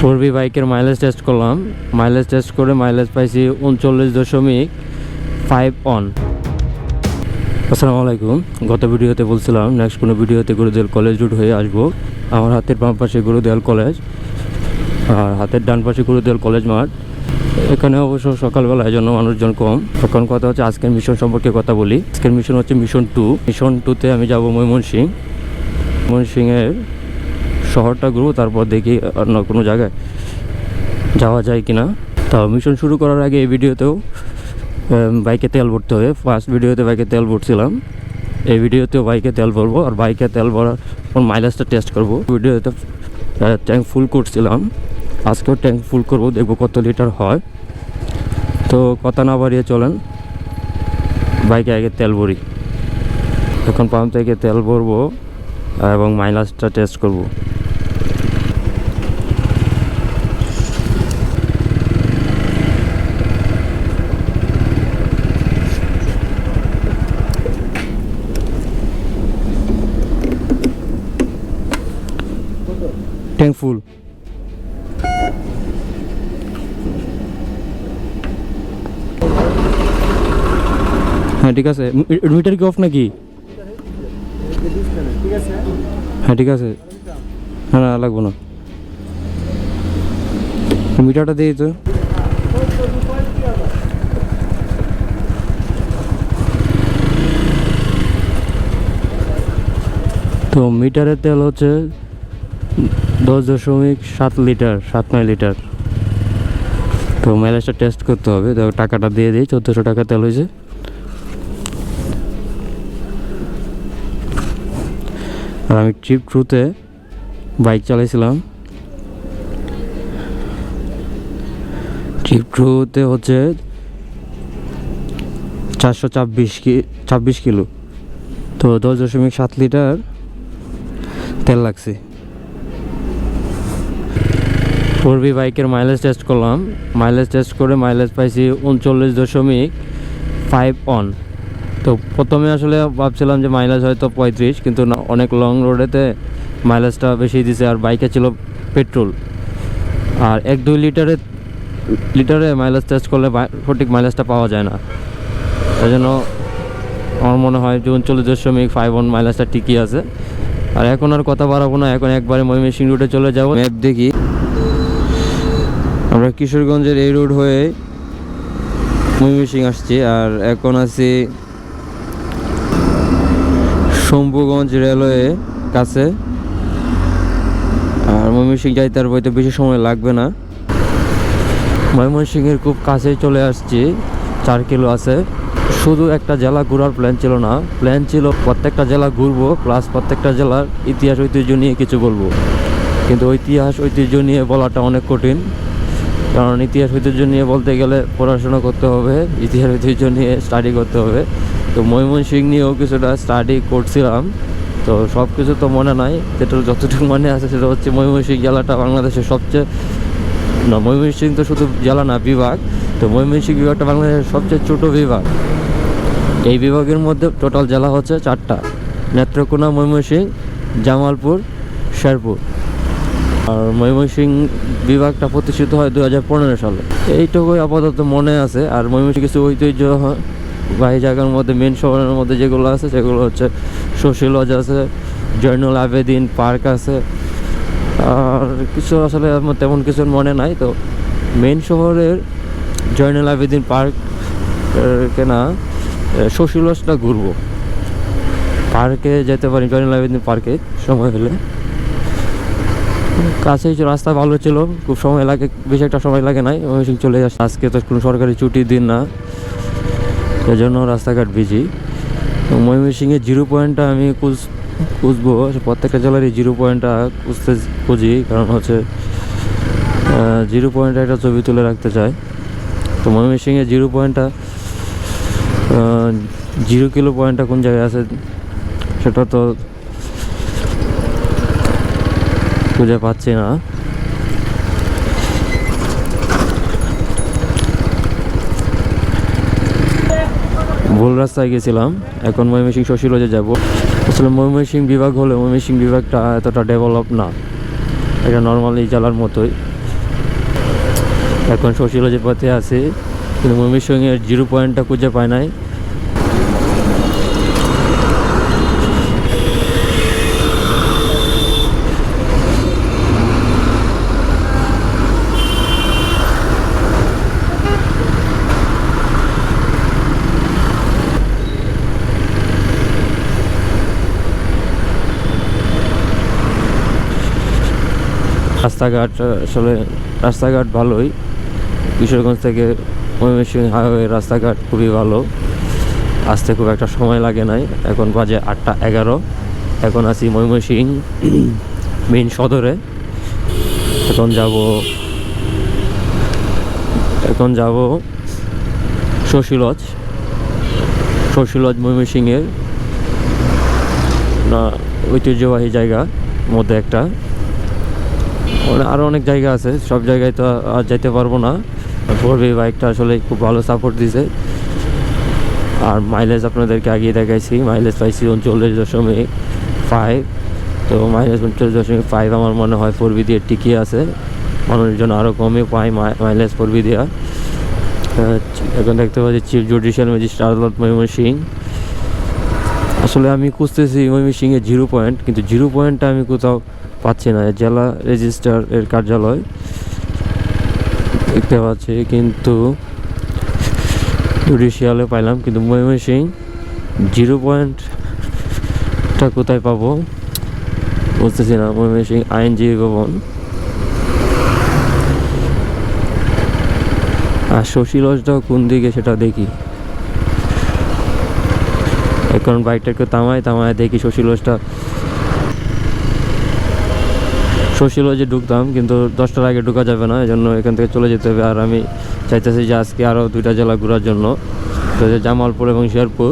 4V বাইকের mileage test করলাম। Mileage test করে মাইলেজ পাইছি 39.5 অন। আসসালামু আলাইকুম। গত ভিডিওতে বলছিলাম নেক্সট কোনো ভিডিওতে গুরুদেয়াল কলেজ রুট হয়ে আসবো। আমার হাতের বাম পাশে গুরুদেয়াল কলেজ আর হাতের ডান পাশে গুরুদেয়াল কলেজ মাঠ। এখানে অবশ্য সকালবেলা এই জন্য মানুষজন কম। এখন কথা হচ্ছে আজকের মিশন সম্পর্কে কথা বলি। আজকের মিশন হচ্ছে মিশন 2। মিশন 2তে আমি যাব ময়মনসিংহের শহরটা ঘুরবো, তারপর দেখি অন্য কোনো জায়গায় যাওয়া যায় কিনা। তো মিশন শুরু করার আগে এই ভিডিওতেও বাইকে তেল ভরতে হবে। ফার্স্ট ভিডিওতে বাইকে তেল ভরছিলাম, এই ভিডিওতেও বাইকে তেল ভরবো আর বাইকে তেল ভরার পর মাইলেজটা টেস্ট করবো। ভিডিওতে ট্যাঙ্ক ফুল করছিলাম, আজকেও ট্যাঙ্ক ফুল করবো, দেখবো কত লিটার হয়। তো কথা না বাড়িয়ে চলেন বাইকে আগে তেল ভরি। এখন পাম্প থেকে তেল ভরবো এবং মাইলেজটা টেস্ট করবো। ট্যাঙ্ক ফুল। হ্যাঁ ঠিক আছে। মিটার কি অফ নাকি? হ্যাঁ ঠিক আছে। হ্যাঁ না লাগবো না, মিটারটা দিই তো। তো মিটারের তেল হচ্ছে 10.7 লিটার, 7-9 লিটার। তো মাইলেজটা টেস্ট করতে হবে। তো টাকাটা দিয়ে দিই, 1400 টাকা তেল হয়েছে। আর আমি ট্রিপ ট্রুতে বাইক চালাইছিলাম। ট্রিপ ট্রুতে হচ্ছে 426 কিলো। তো 10.7 লিটার তেল লাগছে। 4V বাইকের মাইলেজ টেস্ট করলাম। মাইলেজ টেস্ট করে মাইলেজ পাইছি 39.5 অন। তো প্রথমে আসলে ভাবছিলাম যে মাইলেজ হয়তো 35, কিন্তু না, অনেক লং রোডেতে মাইলেজটা বেশি দিছে। আর বাইকে ছিল পেট্রোল, আর 1-2 লিটারে মাইলেজ টেস্ট করলে সঠিক মাইলেজটা পাওয়া যায় না। এই জন্য আমার মনে হয় যে 39.5 অন মাইলেজটা ঠিকই আছে। আর এখন আর কথা বাড়াবো না, এখন একবারে ময়মনসিংহ রুটে চলে যাবো। ম্যাপ দেখি, আমরা কিশোরগঞ্জের এই রোড হয়ে ময়মনসিংহ আসছি। আর এখন আছি শম্ভুগঞ্জ রেলওয়ে কাছে। আর ময়মনসিংহ যাইতে আর বইতে বেশি সময় লাগবে না। ময়মনসিংহের খুব কাছেই চলে আসছি, 4 কিলো আছে। শুধু একটা জেলা ঘোরার প্ল্যান ছিল না, প্ল্যান ছিল প্রত্যেকটা জেলা ঘুরবো, প্লাস প্রত্যেকটা জেলার ইতিহাস ঐতিহ্য নিয়ে কিছু বলবো। কিন্তু ইতিহাস ঐতিহ্য নিয়ে বলাটা অনেক কঠিন, কারণ ইতিহাস ঐতিহ্য নিয়ে বলতে গেলে পড়াশোনা করতে হবে, ইতিহাস ঐতিহ্য নিয়ে স্টাডি করতে হবে। তো ময়মনসিংহ নিয়েও কিছুটা স্টাডি করছিলাম। তো সব কিছু তো মনে নাই, যেটা যতটুকু মনে আছে সেটা হচ্ছে ময়মনসিংহ জেলাটা বাংলাদেশের সবচেয়ে, না ময়মনসিংহ তো শুধু জেলা না, বিভাগ। তো ময়মনসিংহ বিভাগটা বাংলাদেশের সবচেয়ে ছোটো বিভাগ। এই বিভাগের মধ্যে টোটাল জেলা হচ্ছে 4টা: নেত্রকোনা, ময়মনসিংহ, জামালপুর, শেরপুর। আর ময়মনসিংহ বিভাগটা প্রতিষ্ঠিত হয় 2015 সালে। এইটুকুই আপাতত মনে আছে। আর ময়মনসিংহ কিছু ঐতিহ্য বাহী জায়গার মধ্যে, মেন শহরের মধ্যে যেগুলো আছে সেগুলো হচ্ছে শশী লজ আছে, জয়নুল আবেদিন পার্ক আছে, আর কিছু আসলে তেমন কিছু মনে নাই। তো মেন শহরের জয়নুল আবেদিন পার্ক কেনা, শশী লজটা ঘুরবো। পার্কে যেতে পারি, জয়নুল আবেদিন পার্কে সময় হলে। কাছেই রাস্তা ভালো ছিল, খুব সময় লাগে, বেশি একটা সময় লাগে নাই। ময়মনসিংহ চলে আসে। আজকে তো কোনো সরকারি ছুটির দিন না, এই জন্য রাস্তাঘাট বিজি। ময়মনসিংহের জিরো পয়েন্টটা আমি খুঁজবো। প্রত্যেকটা জেলারই জিরো পয়েন্টটা খুঁজি, কারণ হচ্ছে জিরো পয়েন্টটা একটা ছবি তুলে রাখতে চাই। তো ময়মনসিংহের জিরো পয়েন্টটা, 0 কিলো পয়েন্টটা কোন জায়গায় আছে সেটা তো খুঁজে পাচ্ছি না। ভুল রাস্তায় গেছিলাম। এখন ময়মনসিংহ শশী লজে যাবো। আসলে ময়মনসিংহ বিভাগ হলে ময়মনসিংহ বিভাগটা এতটা ডেভেলপ না, এটা নর্মালি জেলার মতোই। এখন শশীলজের পথে আছি, কিন্তু ময়মনসিংহের 0 পয়েন্টটা খুঁজে পায় নাই। রাস্তাঘাট ভালোই, কিশোরগঞ্জ থেকে ময়মনসিংহ হাইওয়ে রাস্তাঘাট খুবই ভালো, আসতে খুব একটা সময় লাগে নাই। এখন বাজে 8:11, এখন আছি ময়মনসিংহ মেইন সদরে। এখন যাব শশীলজ ময়মনসিংহের না ঐতিহ্যবাহী জায়গা মধ্যে একটা। আরও অনেক জায়গা আছে, সব জায়গায় তো আর যেতে পারবো না। 4V বাইকটা আসলে খুব ভালো সাপোর্ট দিছে। আর মাইলেজ আপনাদেরকে আগিয়ে দেখাইছি, মাইলেজ পাইছি 39.5। তো মাইলেজ 39.5 আমার মনে হয় 4V দিয়ে টিকিয়ে আছে। মানুষের জন্য আরও কমে পায় মাইলেজ 4V দেওয়া। এখন দেখতে পাচ্ছি চিফ জুডিশিয়াল ম্যাজিস্ট্রেট আদালত ময়মনসিংহ। আসলে আমি খুঁজতেছি ময়মনসিংহে 0 পয়েন্ট, কিন্তু 0 পয়েন্টটা আমি কোথাও পাচ্ছি না। জেলা রেজিস্ট্রারের কার্যালয় দেখতে পাচ্ছি, কিন্তু জুডিশিয়ালে পাইলাম, কিন্তু ময়মনসিংহ 0 পয়েন্টটা কোথায় পাবো বুঝতেছি না। ময়মনসিংহ আইনজীবী ভবন আর শশীলজটাও কোন দিকে সেটা দেখি। এখন বাইকটাকে থামায় দেখি শশীলজে ঢুকতাম, কিন্তু 10টার আগে ঢোকা যাবে না, এজন্য এখান থেকে চলে যেতে হবে। আর আমি চাইতেছি যে আজকে আরও 2টা জেলা ঘোরার জন্য, জামালপুর এবং শেরপুর।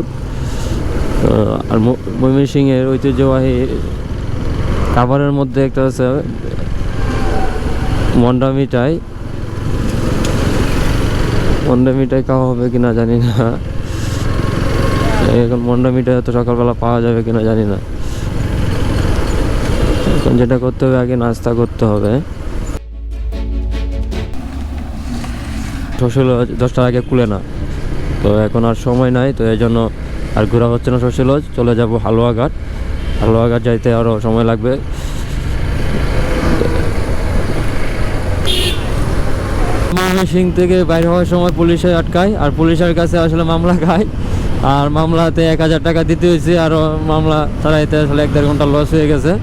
আর ময়মনসিংহের ঐতিহ্যবাহী খাবারের মধ্যে একটা আছে মন্ডা মিঠাই খাওয়া হবে কিনা জানি না। এখন মন্ডা মিঠাই তো সকালবেলা পাওয়া যাবে কিনা জানি না। এখন যেটা করতে হবে, আগে নাস্তা করতে হবে। শশীলজ 10টার আগে খুলে না, তো এখন আর সময় নাই, তো এই জন্য আর ঘোরা হচ্ছে না শশীলজ। চলে যাব হালুয়াঘাট যাইতে আরও সময় লাগবে। ময়মনসিংহ থেকে বাইরে হওয়ার সময় পুলিশে আটকায়, আর পুলিশের কাছে আসলে মামলা খায়, আর মামলাতে 1000 টাকা দিতে হয়েছে। আর মামলা ছাড়াইতে আসলে 1-1.5 ঘন্টা লস হয়ে গেছে।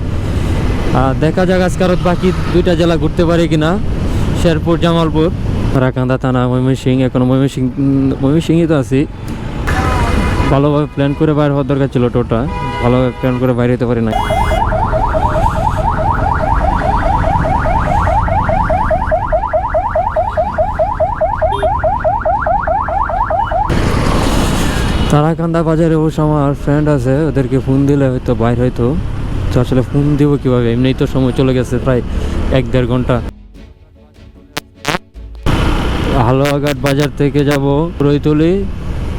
আর দেখা যাক আজকে আরও বাকি 2টা জেলা ঘুরতে পারি কিনা, শেরপুর জামালপুর। রাকান্দা থানা ময়মনসিংহ। এখন ময়মনসিংহই তো আছি। ভালোভাবে প্ল্যান করে বাইরে হওয়ার দরকার ছিল, ভালোভাবে প্ল্যান করে বাইরে হতে পারি না। তারাকান্দা বাজারে অবশ্য আমার ফ্রেন্ড আছে, ওদেরকে ফোন দিলে হয়তো বাইর হয়তো। তো আসলে ফোন দিব কীভাবে, এমনিই তো সময় চলে গেছে প্রায় 1-1.5 ঘন্টা। হালুয়াঘাট বাজার থেকে যাব রৈতলি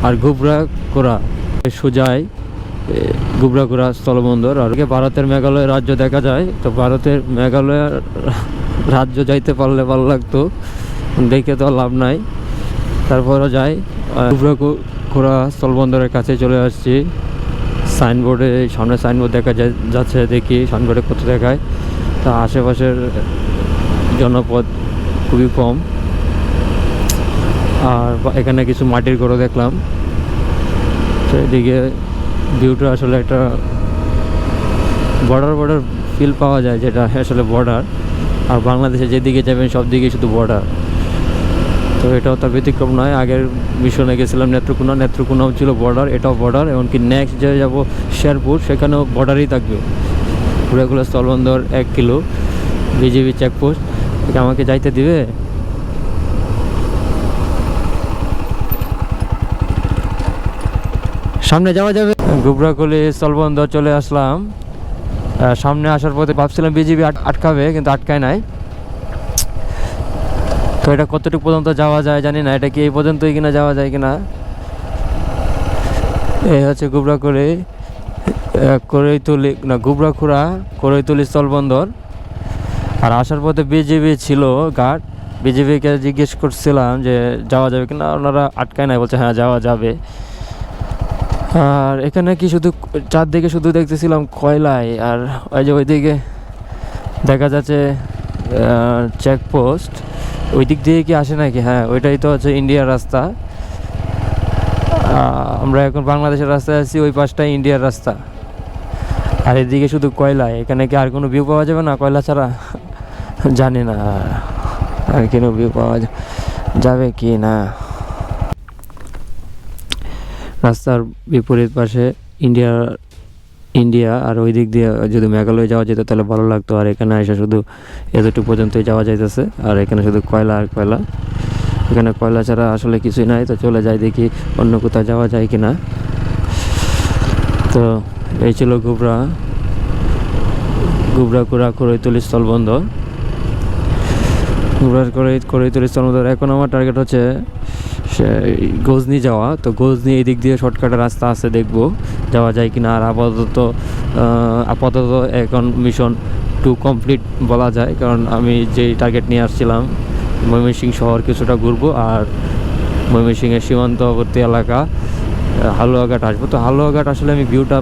আর গুবরাখুড়া, সোজাই গুবরাখুড়া স্থলবন্দর। আর ভারতের মেঘালয় রাজ্য দেখা যায়, তো ভারতের মেঘালয় রাজ্য যাইতে পারলে ভালো লাগতো, দেখে তো লাভ নাই। তারপরও যাই। গুবরাখুড়া স্থলবন্দরের কাছে চলে আসছি। সামনে সাইনবোর্ড দেখা যাচ্ছে, দেখি সাইনবোর্ডে কত দেখায়। তা আশেপাশের জনপদ খুবই কম। আর এখানে কিছু মাটির ঘরও দেখলাম। সেদিকে ভিউটা আসলে একটা বর্ডার ফিল পাওয়া যায়, যেটা আসলে বর্ডার। আর বাংলাদেশে যেদিকে যাবেন সব দিকে শুধু বর্ডার। তো এটাও তার ব্যতিক্রম নয়। আগের মিশনে গেছিলাম নেত্রকোনাও ছিল বর্ডার, এটাও বর্ডার। এমনকি নেক্সট যে যাব শেরপুর, সেখানেও বর্ডারই থাকবে। ঘুরেগুলো স্থলবন্দর 1 কিলো বিজিবি চেকপোস্ট। আমাকে যাইতে দিবে? সামনে যাওয়া যাবে। গুবরাখুলি স্থলবন্দর চলে আসলাম। সামনে আসার পথে ভাবছিলাম বিজিবি আটকাবে, কিন্তু আটকায় নাই। তো এটা কতটুকু পর্যন্ত যাওয়া যায় জানি না, এটা কি এই পর্যন্তই কিনা যাওয়া যায় কিনা। এই হচ্ছে গুবরাখুড়া করৈতলি স্থলবন্দর। আর আসার পথে বিজিবি ছিল গার্ড, বিজেপিকে জিজ্ঞেস করছিলাম যে যাওয়া যাবে কিনা, ওনারা আটকায় নাই, বলছে হ্যাঁ যাওয়া যাবে। আর এখানে কি শুধু চারদিকে শুধু দেখতেছিলাম কয়লায়, আর ওই যে ওইদিকে দেখা যাচ্ছে চেকপোস্ট, ওই দিক দিয়ে কি আসে নাকি? হ্যাঁ, ওইটাই তো হচ্ছে ইন্ডিয়ার রাস্তা। আমরা এখন বাংলাদেশের রাস্তায় আছি, ওই পাশটাই ইন্ডিয়ার রাস্তা। আর এদিকে শুধু কয়লায়, এখানে কি আর কোনো ভিউ পাওয়া যাবে না কয়লা ছাড়া? জানি না আর কোনো ভিউ পাওয়া যাবে কি না। রাস্তার বিপরীত পাশে ইন্ডিয়া, আর ওই দিক দিয়ে যদি মেঘালয় যাওয়া যেত তাহলে ভালো লাগতো। আর এখানে এসে শুধু এতটুকু পর্যন্তই যাওয়া যাইতেছে, আর এখানে শুধু কয়লা আর কয়লা। এখানে কয়লা ছাড়া আসলে কিছুই নাই। তো চলে যাই, দেখি অন্য কোথাও যাওয়া যায় কিনা। তো এই ছিল ঘুবড়া করৈতলী স্থলবন্দর। করৈতলী স্থলবন্দর। এখন আমার টার্গেট হচ্ছে গজনি যাওয়া। তো গজনি এই দিক দিয়ে শর্টকাটের রাস্তা আছে, দেখবো যাওয়া যায় কিনা। আর আপাতত এখন মিশন 2 কমপ্লিট বলা যায়, কারণ আমি যেই টার্গেট নিয়ে আসছিলাম ময়মনসিংহ শহর কিছুটা ঘুরবো, আর ময়মনসিংহের সীমান্তবর্তী এলাকা হালুয়াঘাট আসবো। তো হালুয়াঘাট আসলে আমি ভিউটা